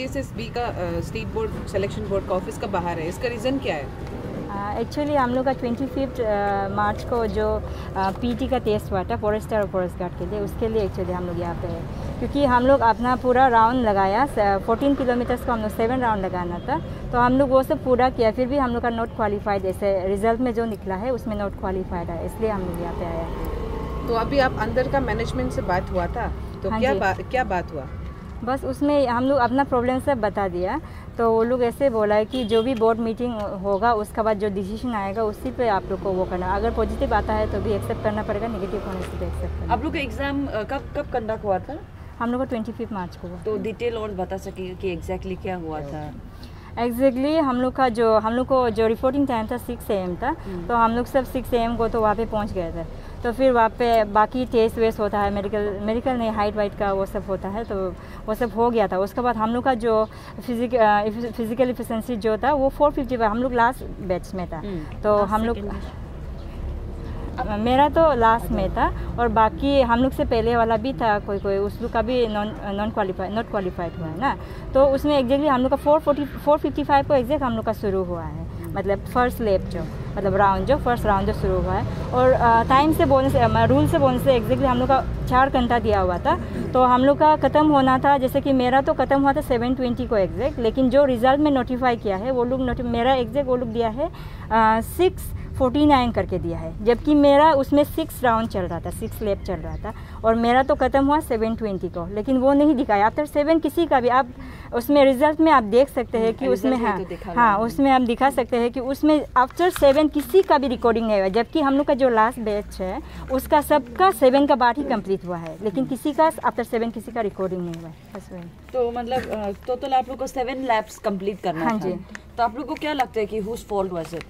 CSSB का state board selection board का office का बाहर है, इसका रीज़न क्या है? एक्चुअली हम लोग का 25 मार्च को जो PT का टेस्ट हुआ था फॉरेस्टर और फॉरेस्ट गार्ड के लिए, उसके लिए एक्चुअली हम लोग यहाँ पे है। क्योंकि हम लोग अपना पूरा राउंड लगाया, 14 किलोमीटर्स को हम लोग 7 राउंड लगाना था, तो हम लोग वो सब पूरा किया, फिर भी हम लोग का नॉट क्वालिफाइड, ऐसे रिजल्ट में जो निकला है उसमें नॉट क्वालिफाइड है, इसलिए हम लोग यहाँ पे आए हैं। तो अभी आप अंदर का मैनेजमेंट से बात हुआ था, तो हाँ क्या बात हुआ? बस उसमें हम लोग अपना प्रॉब्लम सब बता दिया, तो वो लोग ऐसे बोला है कि जो भी बोर्ड मीटिंग होगा उसके बाद जो डिसीजन आएगा उसी पे आप लोग को वो करना, अगर पॉजिटिव आता है तो भी एक्सेप्ट करना पड़ेगा, नेगेटिव होने से भी एक्सेप्ट करना। आप लोग का एग्ज़ाम कब कंडक्ट हुआ था? हम लोग का 25 मार्च को हुआ। तो डिटेल और बता सकेंगे कि एग्जैक्टली क्या हुआ था? एग्जैक्टली हम लोग को जो रिपोर्टिंग टाइम था 6 AM था, तो हम लोग सब 6 AM को तो वहाँ पे पहुँच गए थे। तो फिर वहाँ पे बाकी टेस्ट वेस्ट होता है, मेडिकल नहीं, हाइट वाइट का वो सब होता है, तो वो सब हो गया था। उसके बाद हम लोग का जो फिजिकल एफिशिएंसी जो था वो 450 हम लोग लास्ट बैच में था, तो हम लोग मेरा तो लास्ट में था, और बाकी हम लोग से पहले वाला भी था कोई उस लोग का भी नॉट क्वालिफाइड हुआ है ना, तो उसमें एग्जैक्टली हम लोग का 455 को एग्जैक्ट हम लोग का शुरू हुआ है, मतलब फर्स्ट लैप जो फर्स्ट राउंड जो शुरू हुआ है। और टाइम से बोलने से, रूल से बोलने से एग्जैक्टली हम लोग का 4 घंटा दिया हुआ था, तो हम लोग का ख़त्म होना था, जैसे कि मेरा तो ख़त्म हुआ था 7:20 को एग्जैक्ट, लेकिन जो रिज़ल्ट में नोटिफाई किया है वो लोग मेरा एग्जैक्ट वो लोग दिया है 6:49 करके दिया है, जबकि मेरा उसमें 6 राउंड चल रहा था, 6 लैप चल रहा था, और मेरा तो ख़त्म हुआ 7:20 को, लेकिन वो नहीं दिखाया। आफ्टर 7 किसी का भी आप उसमें रिजल्ट में आप देख सकते हैं कि उसमें उसमें आप दिखा सकते हैं कि उसमें आफ्टर 7 किसी का भी रिकॉर्डिंग नहीं हुआ, जबकि हम लोग का जो लास्ट बैच है उसका सबका 7 का बाद ही कंप्लीट हुआ है, लेकिन किसी का आफ्टर 7 किसी का रिकॉर्डिंग नहीं हुआ है। बस वही। तो मतलब टोटल आप लोग को 7 लैब्स कंप्लीट करना था। हाँ जी। तो आप लोग को क्या लगता है कि हुज फॉल्ट वाज इट?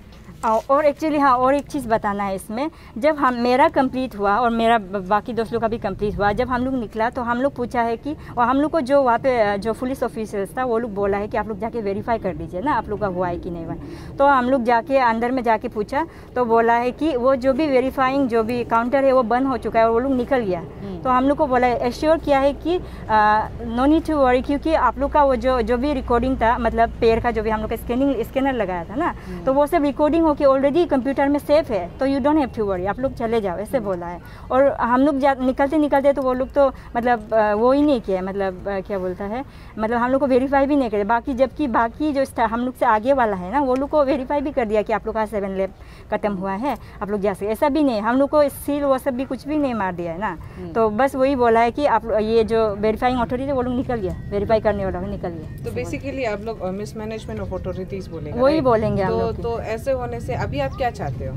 और एक्चुअली और एक चीज़ बताना है इसमें, जब मेरा कंप्लीट हुआ और मेरा बाकी दोस्तों का भी कंप्लीट हुआ, जब हम लोग निकला तो हम लोग पूछा है कि, और हम लोग को जो वहाँ पे जो पुलिस ऑफिसर्स था वो लोग बोला है कि आप लोग जाके वेरीफाई कर लीजिए ना आप लोग का हुआ है कि नहीं हुआ। तो हम लोग जाके अंदर में जाके पूछा, तो बोला है कि वो जो भी वेरीफाइंग जो भी काउंटर है वो बंद हो चुका है और वो लोग निकल गया। तो हम लोग को बोला है, एश्योर किया है कि नो नीड टू वरी, क्योंकि आप लोग का वो जो भी रिकॉर्डिंग था, मतलब पैर का जो भी हम लोग का स्कैनर लगाया था ना, तो वो सब रिकॉर्डिंग होके ऑलरेडी कंप्यूटर में सेफ है, तो you don't have to worry, आप लोग चले जाओ, ऐसे बोला है। और हम लोग निकलते तो वो लोग तो मतलब वो ही नहीं किया, मतलब क्या बोलता है, मतलब हम लोग को वेरीफाई भी नहीं करे, जबकि बाकी जो हम लोग से आगे वाला है ना वो लोग को वेरीफाई भी कर दिया कि आप लोग का 7 लैब खत्म हुआ है, आप लोग जा सकते। ऐसा भी नहीं, हम लोग को सील वो सब भी कुछ भी नहीं मार दिया है ना, तो बस वही बोला है कि आप ये जो वेरीफाइंग अथॉरिटी वो लोग निकल गया, वेरीफाई करने वाला निकल गया। तो बेसिकली आप लोग मिसमैनेजमेंट ऑफ अथॉरिटीज बोलेंगे, वही बोलेंगे हम लोग। तो ऐसे होने से अभी आप क्या चाहते हो?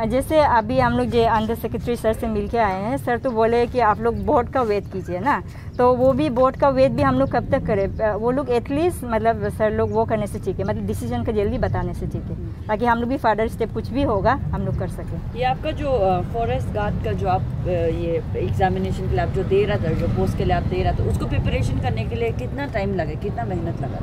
जैसे अभी हम लोग जो अंडर सेक्रेटरी सर से मिल के आए हैं, सर तो बोले कि आप लोग बोर्ड का वेट कीजिए ना, तो वो भी बोर्ड का वेट भी हम लोग कब तक करें, वो लोग एटलीस्ट मतलब सर लोग वो करने से ठीक है, मतलब डिसीजन का जल्दी बताने से ठीक है, ताकि हम लोग भी फर्दर स्टेप कुछ भी होगा हम लोग कर सकें। ये आपका जो फॉरेस्ट गार्ड का जो आप ये एग्जामिनेशन के लिए आप जो दे रहा था, जो पोस्ट के लिए आप दे रहा था, उसको प्रिपरेशन करने के लिए कितना टाइम लगा, कितना मेहनत लगा?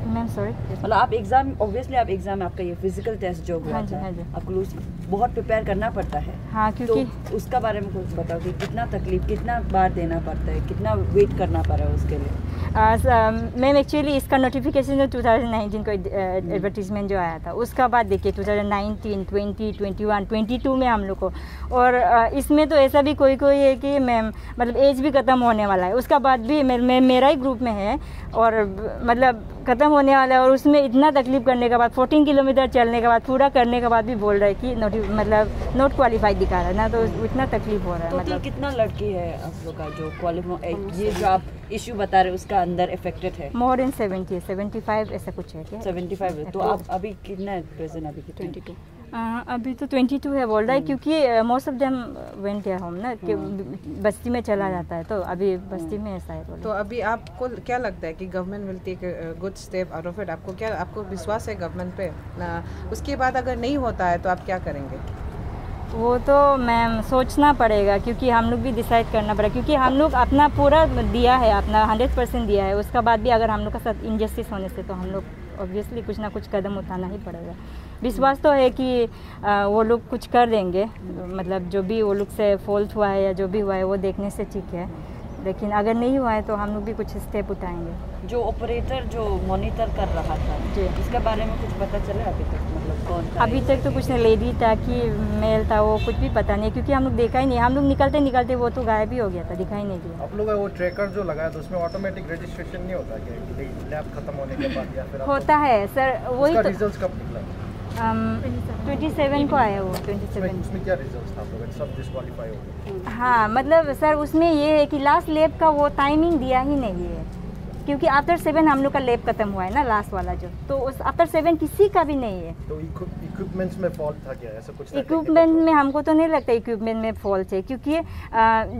मैम सॉरी, मतलब आप एग्जाम, ऑब्वियसली आप एग्जाम, आपका ये फिजिकल टेस्ट जो हुआ था, आपको बहुत प्रिपेयर करना पड़ता है। हाँ, क्योंकि तो उसका बारे में कुछ बताओ कि कितना तकलीफ, कितना बार देना पड़ता है, कितना वेट करना पड़ा है उसके लिए? मैम एक्चुअली इसका नोटिफिकेशन जो 2019 को एडवर्टीजमेंट जो आया था उसका बाद देखिए 2019, 20, 21, 22 में हम लोग को, और इसमें तो ऐसा भी कोई है कि मैम मतलब एज भी ख़त्म होने वाला है, उसका बाद भी मेरा ही ग्रुप में है और मतलब ख़त्म होने वाला है, और उसमें इतना तकलीफ करने के बाद 14 किलोमीटर चलने के बाद पूरा करने के बाद भी बोल रहा है कि नॉट क्वालिफाइड दिखा रहा है ना, तो इतना तकलीफ हो रहा है। मतलब कितना लड़की है आप लोग का जो क्वालिफाई, ये जो आप इशू बता रहे उसका अंदर इफेक्टेड है? मोर देन 75 ऐसा कुछ है क्या? 75 है। तो आप अभी कितना है प्रेजेंट? अभी 22? अभी तो 22 है बोल रहा है, क्योंकि most of them went home ना, कि बस्ती में चला जाता है, तो अभी बस्ती में ऐसा है। तो अभी आपको क्या लगता है कि government will take good step out of it? आपको विश्वास है गवर्नमेंट पे ना? उसके बाद अगर नहीं होता है तो आप क्या करेंगे? वो तो मैम सोचना पड़ेगा, क्योंकि हम लोग भी डिसाइड करना पड़ेगा, क्योंकि हम लोग अपना पूरा दिया है, अपना 100% दिया है, उसका बाद भी अगर हम लोग का साथ इनजस्टिस होने से तो हम लोग ऑब्वियसली कुछ ना कुछ कदम उठाना ही पड़ेगा। विश्वास तो है कि वो लोग कुछ कर देंगे, मतलब जो भी वो लोग से फॉल्ट हुआ है या जो भी हुआ है वो देखने से ठीक है, लेकिन अगर नहीं हुआ है तो हम लोग भी कुछ स्टेप उठाएंगे। जो ऑपरेटर जो मॉनिटर कर रहा था जी, इसके बारे में कुछ पता चला अभी तक, मतलब कौन था? अभी तक तो कुछ नहीं, लेडी था कि मेल था वो कुछ भी पता नहीं, क्योंकि हम लोग देखा ही नहीं। हम लोग निकलते निकलते वो तो गायब ही हो गया था, दिखाई नहीं दिया। आप लोग वो ट्रैकर जो लगाया था उसमें ऑटोमेटिक रजिस्ट्रेशन नहीं होता कि लैब खत्म होने के बाद, या फिर होता है सर, वही तो रिजल्ट कब निकला? 27 को आया वो 27। उसमें क्या रिजल्ट था आप लोग सब डिस्क्वालीफाई हो गए? हाँ मतलब सर उसमें ये है कि लास्ट लैब का वो टाइमिंग दिया ही नहीं है, क्योंकि आफ्टर 7 हम लोग का लैब खत्म हुआ है ना लास्ट वाला जो, तो उस आफ्टर 7 किसी का भी नहीं है। तो इक्विपमेंट्स में फॉल्ट था क्या, ऐसा कुछ था? इक्विपमेंट में हमको तो नहीं लगता इक्विपमेंट में फॉल्ट है, क्योंकि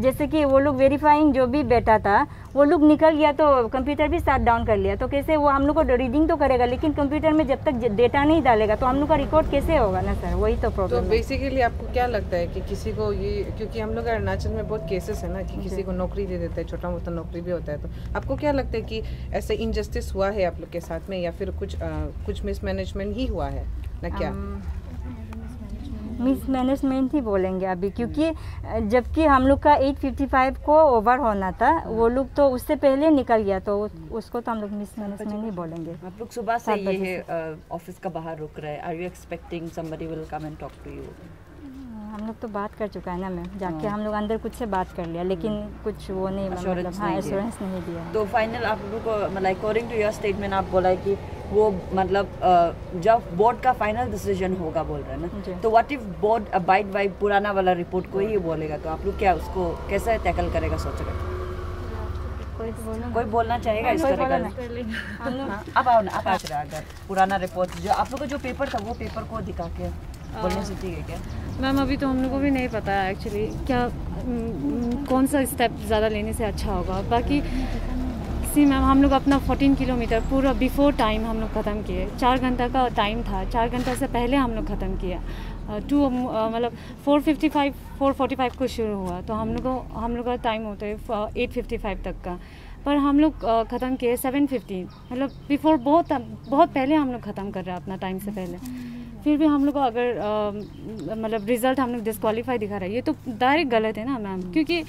जैसे कि वो लोग वेरीफाइंग जो भी बेटा था वो लोग निकल गया तो कंप्यूटर भी शट डाउन कर लिया, तो कैसे वो हम लोग को रीडिंग तो करेगा, लेकिन कंप्यूटर में जब तक डेटा नहीं डालेगा तो हम लोग का रिकॉर्ड कैसे होगा ना सर, वही तो प्रॉब्लम तो है। बेसिकली आपको क्या लगता है कि किसी को ये, क्योंकि हम लोग अरुणाचल में बहुत केसेस है ना कि किसी को नौकरी दे देते हैं, छोटा मोटा नौकरी भी होता है, तो आपको क्या लगता है कि ऐसे इनजस्टिस हुआ है आप लोग के साथ में, या फिर कुछ मिसमैनेजमेंट ही हुआ है ना क्या? मिसमैनेजमेंट ही बोलेंगे अभी, क्योंकि जबकि हम लोग का 8:55 को ओवर होना था, वो लोग तो उससे पहले निकल गया, तो उसको तो हम लोग मिसमैनेजमेंट ही बोलेंगे। आप लोग सुबह से ये ऑफिस का बाहर रुक रहे हैं, are you expecting somebody will come and talk to you? हम लोग तो बात कर चुका है ना मैम, जाके हम लोग अंदर कुछ से बात कर लिया, लेकिन कुछ वो नहीं, मतलब हाँ एश्योरेंस नहीं दिया। तो फाइनल आप लोगों को मतलब अकॉर्डिंग टू योर स्टेटमेंट आप बोला है कि वो मतलब जब बोर्ड का फाइनल डिसीजन होगा बोल रहे हैं ना, तो what if board abide by पुराना वाला रिपोर्ट को ही बोलेगा, तो आप लोग क्या उसको कैसे टैकल करेगा सोच रहे? कोई बोलना चाहेगा इस तरह का? अब आओ ना, आप आ रहा अगर पुराना रिपोर्ट जो आप लोग का जो पेपर था वो पेपर को दिखा के बोलने से ठीक है क्या? मैम अभी तो हम लोग को भी नहीं पता है एक्चुअली क्या कौन सा स्टेप ज़्यादा लेने से अच्छा होगा। बाकी सी मैम हम लोग अपना 14 किलोमीटर पूरा बिफोर टाइम हम लोग ख़त्म किए, 4 घंटा का टाइम था, 4 घंटा से पहले हम लोग ख़त्म किया। मतलब 4:45 को शुरू हुआ, तो हम लोग का टाइम होता है 8:55 तक का, पर हम लोग ख़त्म किए 7:15, मतलब बिफोर बहुत पहले हम लोग ख़त्म कर रहे हैं अपना टाइम से पहले। फिर भी हम लोग को अगर मतलब रिज़ल्ट हम लोग डिस्क्वालीफाई दिखा रहा है, ये तो डायरेक्ट गलत है ना मैम, क्योंकि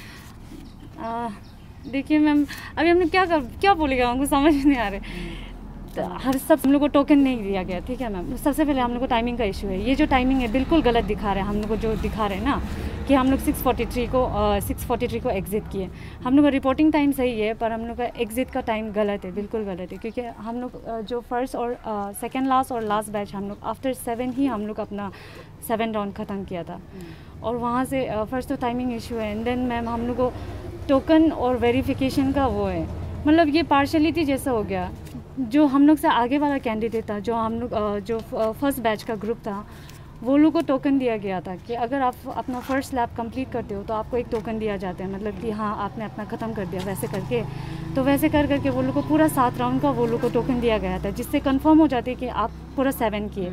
देखिए मैम अभी हम लोग क्या बोलेगा, हमको समझ नहीं आ रहे। हर सब हम लोग को टोकन नहीं दिया गया, ठीक है मैम। सबसे पहले हम लोग को टाइमिंग का इशू है, ये जो टाइमिंग है बिल्कुल गलत दिखा रहा है। हम लोग को जो दिखा रहे हैं ना कि हम लोग 6:43 को एग्ज़िट किए, हम लोग का रिपोर्टिंग टाइम सही है पर हम लोग का एग्ज़िट का टाइम गलत है, बिल्कुल गलत है। क्योंकि हम लोग जो फर्स्ट और सेकेंड लास्ट और लास्ट बैच हम लोग आफ्टर 7 ही हम लोग अपना 7 राउंड ख़त्म किया था, और वहाँ से फर्स्ट तो टाइमिंग इशू है, एंड देन मैम हम लोग को टोकन और वेरिफिकेशन का वो है, मतलब ये पार्शलिटी जैसा हो गया। जो हम लोग से आगे वाला कैंडिडेट था, जो हम लोग जो फर्स्ट बैच का ग्रुप था, वो लोग को टोकन दिया गया था कि अगर आप अपना फर्स्ट लैब कंप्लीट करते हो तो आपको एक टोकन दिया जाता है, मतलब कि हाँ आपने अपना ख़त्म कर दिया वैसे करके। तो वैसे करके वो लोग को पूरा 7 राउंड का वो लोग को टोकन दिया गया था, जिससे कंफर्म हो जाती है कि आप पूरा 7 किए।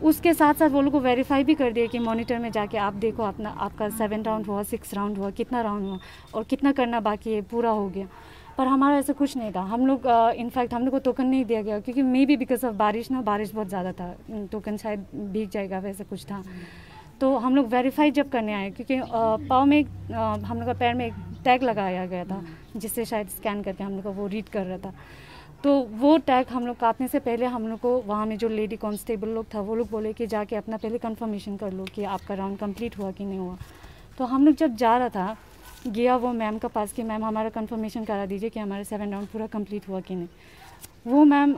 उसके साथ साथ वो लोग को वेरीफाई भी कर दिया कि मॉनिटर में जाके आप देखो आपका 7 राउंड हुआ, 6 राउंड हुआ, कितना राउंड हुआ और कितना करना बाकी है, पूरा हो गया। पर हमारा ऐसा कुछ नहीं था, हम लोग इनफैक्ट हम लोग को टोकन नहीं दिया गया, क्योंकि मे बी बिकॉज ऑफ बारिश बहुत ज़्यादा था, टोकन शायद भीग जाएगा वैसा कुछ था। तो हम लोग वेरीफाई जब करने आए, क्योंकि पाँव में हम लोग का पैर में एक टैग लगाया गया था, जिससे शायद स्कैन करके हम लोग का वो रीड कर रहा था। तो वो टैग हम लोग काटने से पहले हम लोग को वहाँ में जो लेडी कांस्टेबल लोग था वो लोग बोले कि जाके अपना पहले कंफर्मेशन कर लो कि आपका राउंड कंप्लीट हुआ कि नहीं हुआ। तो हम लोग जब जा रहा था गया वो मैम का पास कि मैम हमारा कंफर्मेशन करा दीजिए कि हमारा 7 राउंड पूरा कंप्लीट हुआ कि नहीं। वो मैम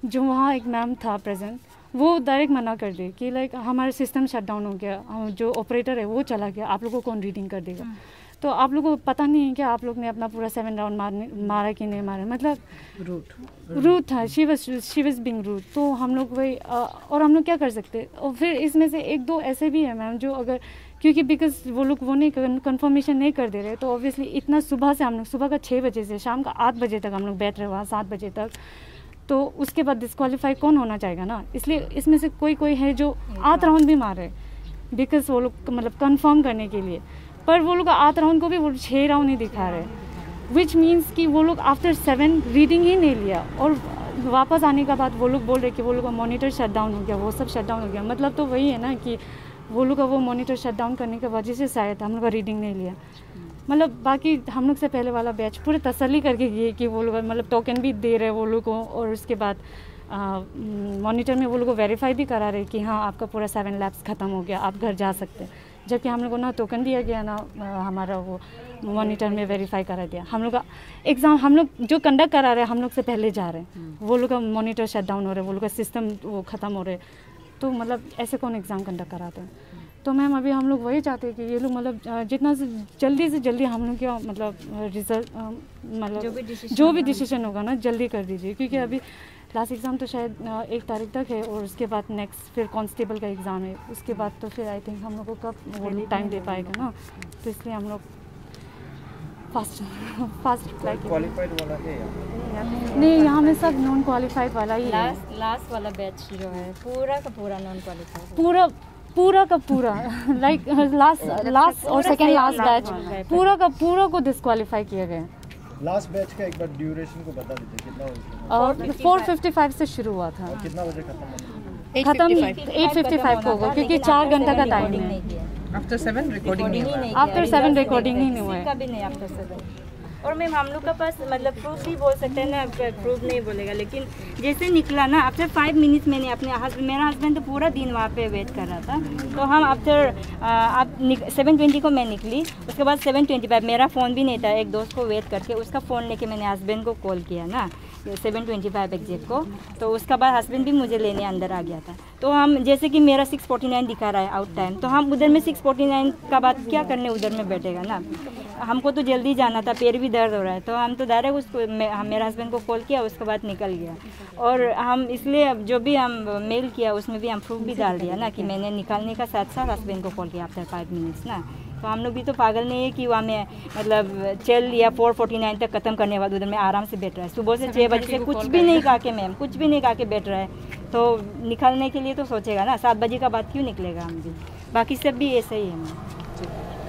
जो वहाँ एक मैम था प्रेजेंट, वो डायरेक्ट मना कर दे कि लाइक हमारा सिस्टम शट डाउन हो गया, जो ऑपरेटर है वो चला गया, आप लोगों को कौन रीडिंग कर देगा। तो आप लोगों को पता नहीं है कि आप लोग ने अपना पूरा 7 राउंड मारा कि नहीं मारा, मतलब रूट था, शी वज बिंग रूट। तो हम लोग वही और हम लोग क्या कर सकते। और फिर इसमें से 1-2 ऐसे भी है मैम जो अगर क्योंकि बिकॉज वो लोग वो नहीं कंफर्मेशन नहीं कर दे रहे, तो ऑब्वियसली इतना सुबह से हम लोग सुबह का 6 बजे से शाम का 8 बजे तक हम लोग बैठ रहे वहाँ 7 बजे तक, तो उसके बाद डिस्क्वालीफाई कौन होना चाहेगा ना। इसलिए इसमें से कोई है जो 8 राउंड भी मारे बिकॉज वो लोग मतलब कंफर्म करने के लिए, पर वो लोग 8 राउंड को भी वो 6 राउंड ही दिखा रहे, विच मीन्स कि वो लोग आफ्टर 7 रीडिंग ही नहीं लिया, और वापस आने के बाद वो लोग बोल रहे कि वो लोग का मॉनिटर शट डाउन हो गया, वो सब शट डाउन हो गया। मतलब तो वही है ना कि वो लोग का वो मॉनिटर शट डाउन करने की वजह से शायद हम लोग का रीडिंग नहीं लिया। मतलब बाकी हम लोग से पहले वाला बैच पूरे तसल्ली करके गए कि वो लोग मतलब टोकन भी दे रहे वो लोग को, और उसके बाद मॉनिटर में वो लोग को वेरीफाई भी करा रहे कि हाँ आपका पूरा 7 लैब्स ख़त्म हो गया, आप घर जा सकते हैं। जबकि हम लोग को ना टोकन दिया गया ना हमारा वो मॉनिटर में वेरीफाई करा दिया। हम लोग का एग्ज़ाम हम लोग जो कंडक्ट करा रहे हैं हम लोग से पहले जा रहे हैं, वो लोग का मॉनिटर शट डाउन हो रहे हैं, वो लोग का सिस्टम वो ख़त्म हो रहे, तो मतलब ऐसे कौन एग्ज़ाम कंडक्ट कराते हैं। तो मैम अभी हम लोग वही चाहते हैं कि ये लोग मतलब जितना से जल्दी हम लोग का मतलब रिजल्ट मतलब जो भी डिसीजन होगा ना जल्दी कर दीजिए, क्योंकि अभी लास्ट एग्ज़ाम तो शायद 1 तारीख तक है और उसके बाद नेक्स्ट फिर कांस्टेबल का एग्ज़ाम है, उसके बाद तो फिर आई थिंक हम लोग को कब वो टाइम दे पाएगा ना, तो इसलिए हम लोग फास्ट अप्लाई किया। क्वालिफाइड वाला है या नहीं, यहाँ में सब नॉन क्वालिफाइड वाला ही है। लास्ट वाला बैच जो है पूरा का पूरा नॉन क्वालिफाइड, पूरा का पूरा लाइक लास्ट और सेकेंड लास्ट बैच पूरा का पूरा को डिस्क्वालीफाई किया गया। लास्ट बैच का एक बार ड्यूरेशन को बता दीजिए कितना हुआ? और 4:55 से शुरू हुआ था, कितना बजे खत्म? 8:55 को होगा क्योंकि 4 घंटे का टाइम है। आफ्टर 7 रिकॉर्डिंग नहीं हुआ। आफ्टर 7 रिकॉर्डिंग ही नहीं हुआ है। कभी नहीं आफ्टर 7। और मैम हम लोग का पास मतलब प्रूफ ही बोल सकते हैं ना, प्रूफ नहीं बोलेगा, लेकिन जैसे निकला ना आफ्टर 5 मिनट्स मैंने अपने मेरा हस्बैंड तो पूरा दिन वहाँ पे वेट कर रहा था, तो हम आफ्टर 7:20 को मैं निकली, उसके बाद 7:25 मेरा फ़ोन भी नहीं था, एक दोस्त को वेट करके उसका फ़ोन लेके मैंने हस्बैंड को कॉल किया ना 7:25 एग्जैक्ट को, तो उसका बाद हस्बैंड भी मुझे लेने अंदर आ गया था। तो हम जैसे कि मेरा 6:49 दिखा रहा है आउट टाइम, तो हम उधर में 6:49 का बाद क्या करने उधर में बैठेगा ना, हमको तो जल्दी जाना था, पैर भी दर्द हो रहा है, तो हम तो डायरेक्ट उसको मेरा हस्बैंड को कॉल किया, उसके बाद निकल गया। और हम इसलिए जो भी हम मेल किया उसमें भी हम प्रूफ भी डाल दिया ना कि मैंने निकालने का साथ साथ हस्बैंड को कॉल किया आफ्टर 5 मिनट्स ना। तो हम लोग भी तो पागल नहीं है कि वहाँ में मतलब चल या 4:49 तक ख़त्म करने के बाद उधर में आराम से बैठ रहा है, सुबह से 6 बजे से कुछ भी नहीं खा के मैम कुछ भी नहीं खा के बैठ रहा है, तो निकलने के लिए तो सोचेगा ना 7 बजे का बाद क्यों निकलेगा हम भी, बाकी सब भी ऐसे ही है मैम।